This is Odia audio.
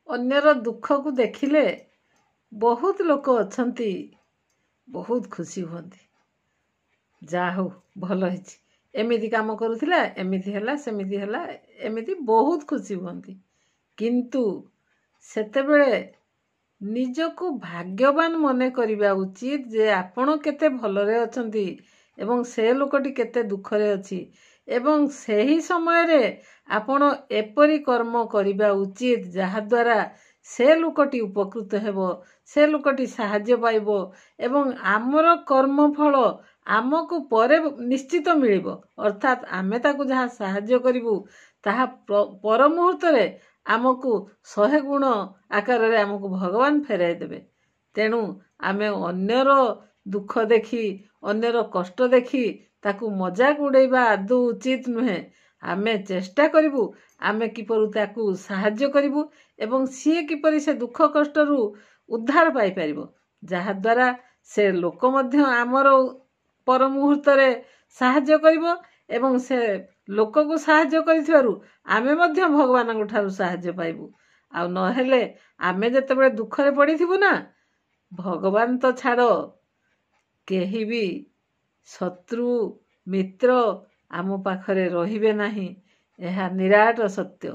ଅନ୍ୟର ଦୁଃଖକୁ ଦେଖିଲେ ବହୁତ ଲୋକ ଅଛନ୍ତି ବହୁତ ଖୁସି ହୁଅନ୍ତି। ଯାହା ହଉ ଭଲ ହେଇଛି, ଏମିତି କାମ କରୁଥିଲା, ଏମିତି ହେଲା, ସେମିତି ହେଲା, ଏମିତି ବହୁତ ଖୁସି ହୁଅନ୍ତି। କିନ୍ତୁ ସେତେବେଳେ ନିଜକୁ ଭାଗ୍ୟବାନ ମନେ କରିବା ଉଚିତ ଯେ ଆପଣ କେତେ ଭଲରେ ଅଛନ୍ତି ଏବଂ ସେ ଲୋକଟି କେତେ ଦୁଃଖରେ ଅଛି, ଏବଂ ସେହି ସମୟରେ ଆପଣ ଏପରି କର୍ମ କରିବା ଉଚିତ ଯାହାଦ୍ୱାରା ସେ ଲୋକଟି ଉପକୃତ ହେବ, ସେ ଲୋକଟି ସାହାଯ୍ୟ ପାଇବ ଏବଂ ଆମର କର୍ମଫଳ ଆମକୁ ପରେ ନିଶ୍ଚିତ ମିଳିବ। ଅର୍ଥାତ୍ ଆମେ ତାକୁ ଯାହା ସାହାଯ୍ୟ କରିବୁ ତାହା ପର ମୁହୂର୍ତ୍ତରେ ଆମକୁ 100 ଗୁଣ ଆକାରରେ ଆମକୁ ଭଗବାନ ଫେରାଇ ଦେବେ। ତେଣୁ ଆମେ ଅନ୍ୟର ଦୁଃଖ ଦେଖି, ଅନ୍ୟର କଷ୍ଟ ଦେଖି ତାକୁ ମଜାକ ଉଡ଼େଇବା ଆଦୌ ଉଚିତ ନୁହେଁ। ଆମେ ଚେଷ୍ଟା କରିବୁ ଆମେ କିପରି ତାକୁ ସାହାଯ୍ୟ କରିବୁ ଏବଂ ସିଏ କିପରି ସେ ଦୁଃଖ କଷ୍ଟରୁ ଉଦ୍ଧାର ପାଇପାରିବ, ଯାହାଦ୍ୱାରା ସେ ଲୋକ ମଧ୍ୟ ଆମର ପର ମୁହୂର୍ତ୍ତରେ ସାହାଯ୍ୟ କରିବ ଏବଂ ସେ ଲୋକକୁ ସାହାଯ୍ୟ କରିଥିବାରୁ ଆମେ ମଧ୍ୟ ଭଗବାନଙ୍କ ଠାରୁ ସାହାଯ୍ୟ ପାଇବୁ। ଆଉ ନହେଲେ ଆମେ ଯେତେବେଳେ ଦୁଃଖରେ ପଡ଼ିଥିବୁ ନା, ଭଗବାନ ତ ଛାଡ଼, କେହି ବି ଶତ୍ରୁ ମିତ୍ର ଆମ ପାଖରେ ରହିବେ ନାହିଁ। ଏହା ନିରାଟ ସତ୍ୟ।